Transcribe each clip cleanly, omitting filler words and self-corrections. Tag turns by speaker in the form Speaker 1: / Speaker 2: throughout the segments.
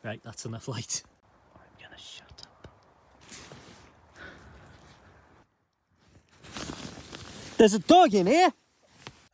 Speaker 1: Right, that's enough light. I'm gonna shut up. There's a dog in here!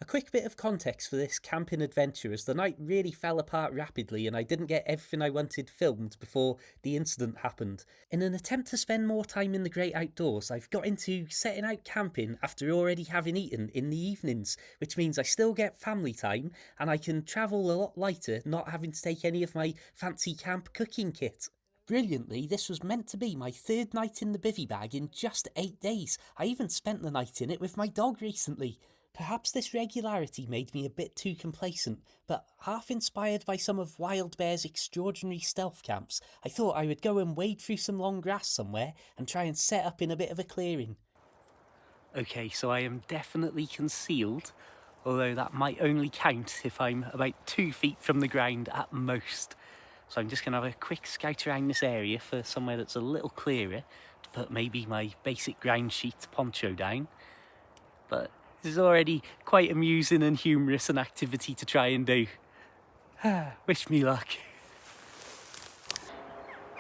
Speaker 1: A quick bit of context for this camping adventure as the night really fell apart rapidly and I didn't get everything I wanted filmed before the incident happened. In an attempt to spend more time in the great outdoors, I've got into setting out camping after already having eaten in the evenings, which means I still get family time and I can travel a lot lighter, not having to take any of my fancy camp cooking kit. Brilliantly, this was meant to be my third night in the bivvy bag in just 8 days. I even spent the night in it with my dog recently. Perhaps this regularity made me a bit too complacent, but half inspired by some of Wild Bear's extraordinary stealth camps, I thought I would go and wade through some long grass somewhere and try and set up in a bit of a clearing. Okay, so I am definitely concealed, although that might only count if I'm about 2 feet from the ground at most. So I'm just going to have a quick scout around this area for somewhere that's a little clearer to put maybe my basic ground sheet poncho down. But this is already quite amusing and humorous an activity to try and do. Wish me luck.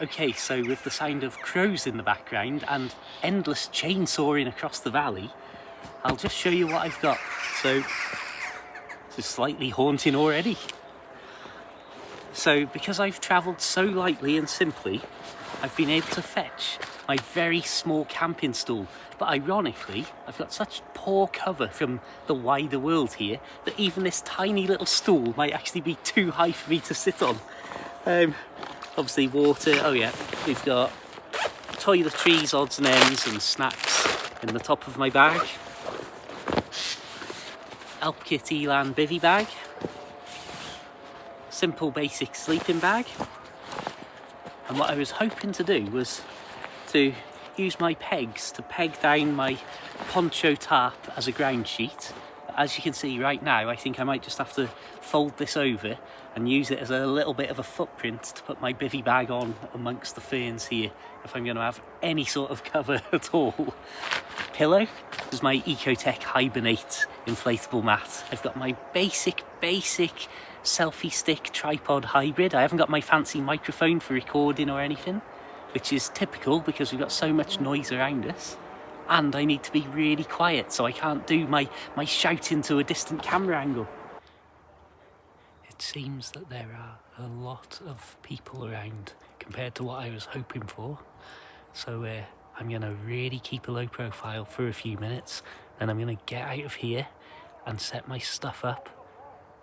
Speaker 1: Okay, so with the sound of crows in the background and endless chainsawing across the valley, I'll just show you what I've got. So, this is slightly haunting already. So, because I've travelled so lightly and simply, I've been able to fetch my very small camping stool. But ironically, I've got such poor cover from the wider world here that even this tiny little stool might actually be too high for me to sit on. Obviously water, oh yeah, we've got toiletries, odds and ends and snacks in the top of my bag. Elpkit Elan bivvy bag. Simple basic sleeping bag. And what I was hoping to do was to use my pegs to peg down my poncho tarp as a ground sheet. But as you can see right now, I think I might just have to fold this over and use it as a little bit of a footprint to put my bivvy bag on amongst the ferns here if I'm going to have any sort of cover at all. Pillow is my Ecotech Hibernate inflatable mat. I've got my basic selfie stick tripod hybrid. I haven't got my fancy microphone for recording or anything, which is typical because we've got so much noise around us. And I need to be really quiet, so I can't do my shouting to a distant camera angle. It seems that there are a lot of people around compared to what I was hoping for. So I'm going to really keep a low profile for a few minutes, then I'm going to get out of here and set my stuff up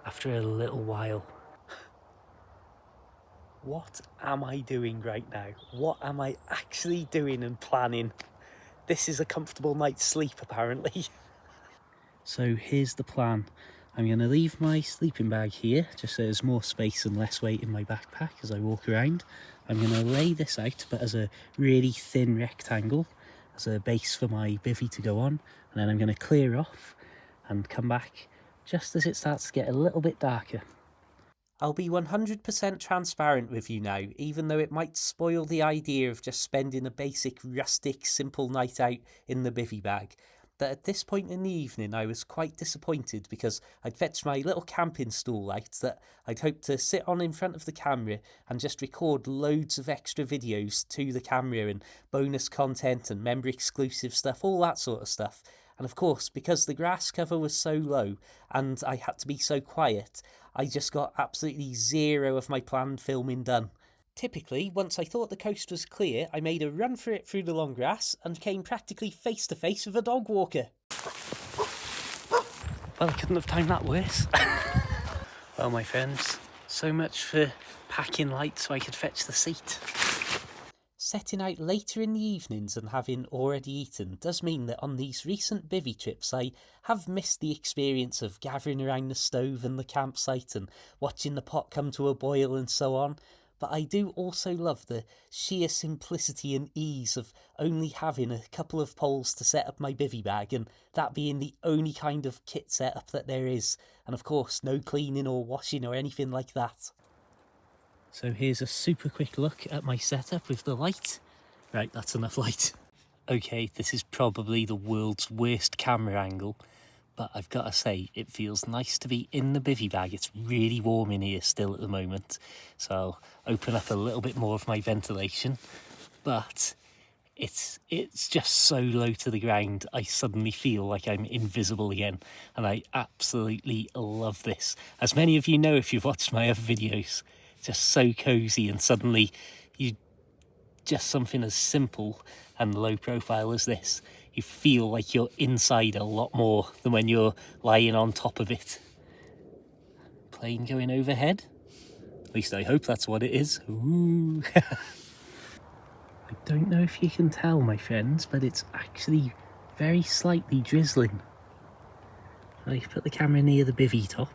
Speaker 1: after a little while. What am I doing right now? What am I actually doing and planning? This is a comfortable night's sleep, apparently. So here's the plan. I'm going to leave my sleeping bag here, just so there's more space and less weight in my backpack as I walk around. I'm going to lay this out, but as a really thin rectangle, as a base for my bivvy to go on. And then I'm going to clear off and come back just as it starts to get a little bit darker. I'll be 100% transparent with you now, even though it might spoil the idea of just spending a basic, rustic, simple night out in the bivvy bag. That at this point in the evening I was quite disappointed because I'd fetched my little camping stool out that I'd hoped to sit on in front of the camera and just record loads of extra videos to the camera and bonus content and member exclusive stuff, all that sort of stuff. And of course, because the grass cover was so low and I had to be so quiet, I just got absolutely zero of my planned filming done. Typically, once I thought the coast was clear, I made a run for it through the long grass and came practically face to face with a dog walker. Well, I couldn't have timed that worse. Well, my friends, so much for packing light so I could fetch the seat. Setting out later in the evenings and having already eaten does mean that on these recent bivvy trips I have missed the experience of gathering around the stove and the campsite and watching the pot come to a boil and so on. But I do also love the sheer simplicity and ease of only having a couple of poles to set up my bivvy bag, and that being the only kind of kit setup that there is, and of course no cleaning or washing or anything like that. So here's a super quick look at my setup with the light. Right, that's enough light. Okay, this is probably the world's worst camera angle, But I've got to say, it feels nice to be in the bivvy bag. It's really warm in here still at the moment, so I'll open up a little bit more of my ventilation. But it's just so low to the ground, I suddenly feel like I'm invisible again, and I absolutely love this. As many of you know if you've watched my other videos, just so cozy, and suddenly you just something as simple and low profile as this, you feel like you're inside a lot more than when you're lying on top of it. Plane going overhead? At least I hope that's what it is. Ooh. I don't know if you can tell, my friends, but it's actually very slightly drizzling. I put the camera near the bivvy top.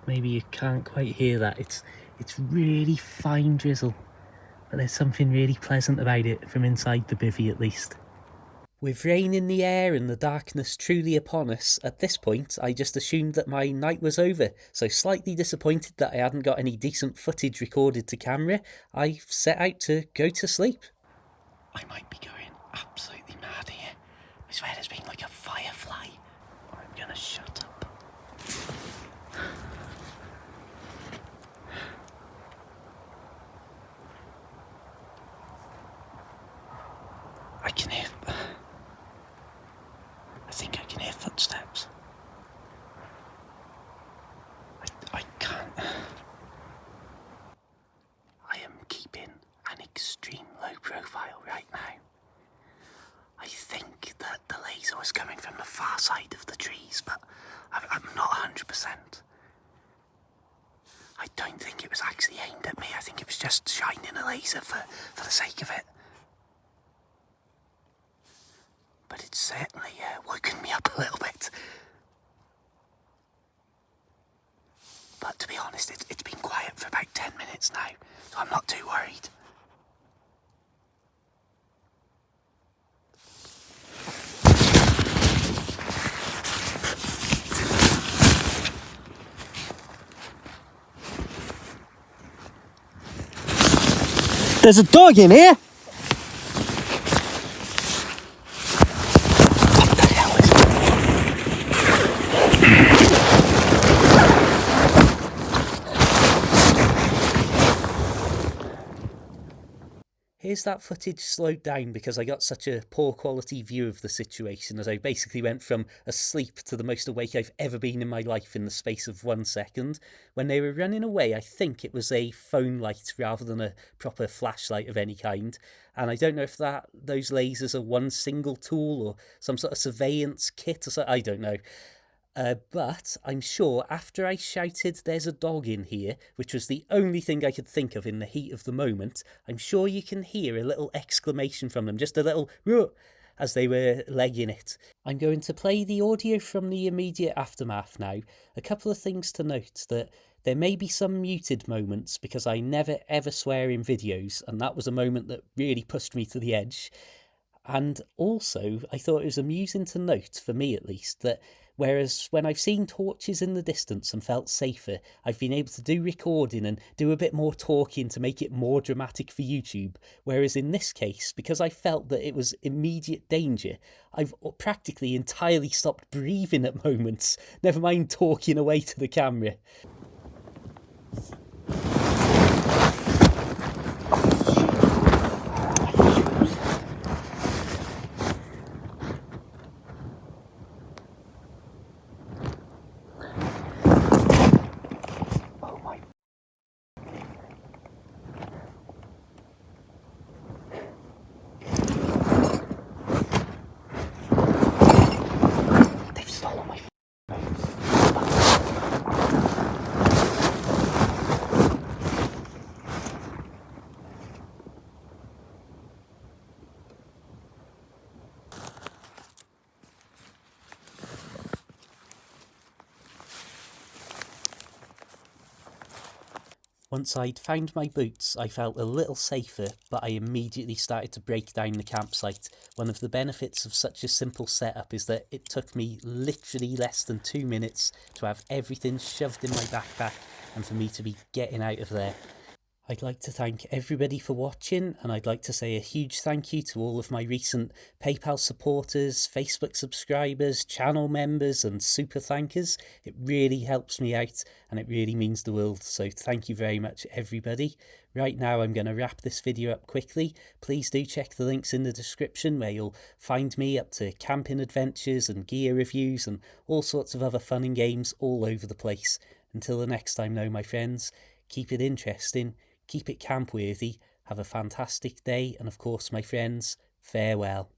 Speaker 1: Maybe you can't quite hear that. It's really fine drizzle, but there's something really pleasant about it from inside the bivvy at least. With rain in the air and the darkness truly upon us, at this point I just assumed that my night was over, so slightly disappointed that I hadn't got any decent footage recorded to camera, I set out to go to sleep. I might be going absolutely mad here. I swear there's been like a firefly. I'm gonna shut up. I can hear... I think I can hear footsteps. I can't... I am keeping an extreme low profile right now. I think that the laser was coming from the far side of the trees, but I'm not 100%. I don't think it was actually aimed at me. I think it was just shining a laser for the sake of it. But it's certainly woken me up a little bit. But to be honest, it's been quiet for about 10 minutes now, so I'm not too worried. There's a dog in here! What the hell is it? Here's that footage slowed down because I got such a poor quality view of the situation, as I basically went from asleep to the most awake I've ever been in my life in the space of 1 second. When they were running away, I think it was a phone light rather than a proper flashlight of any kind. And I don't know if those lasers are one single tool or some sort of surveillance kit or something, I don't know. But I'm sure after I shouted, "There's a dog in here," which was the only thing I could think of in the heat of the moment, I'm sure you can hear a little exclamation from them, just a little "Ruh," as they were legging it. I'm going to play the audio from the immediate aftermath now. A couple of things to note: that there may be some muted moments because I never ever swear in videos, and that was a moment that really pushed me to the edge. And also, I thought it was amusing to note, for me at least, that whereas when I've seen torches in the distance and felt safer, I've been able to do recording and do a bit more talking to make it more dramatic for YouTube. Whereas in this case, because I felt that it was immediate danger, I've practically entirely stopped breathing at moments, never mind talking away to the camera. They've stolen my Once I'd found my boots, I felt a little safer, but I immediately started to break down the campsite. One of the benefits of such a simple setup is that it took me literally less than 2 minutes to have everything shoved in my backpack and for me to be getting out of there. I'd like to thank everybody for watching, and I'd like to say a huge thank you to all of my recent PayPal supporters, Facebook subscribers, channel members and super thankers. It really helps me out and it really means the world, so thank you very much everybody. Right now I'm going to wrap this video up quickly. Please do check the links in the description where you'll find me up to camping adventures and gear reviews and all sorts of other fun and games all over the place. Until the next time though, my friends, keep it interesting, keep it camp worthy, have a fantastic day, and of course, my friends, farewell.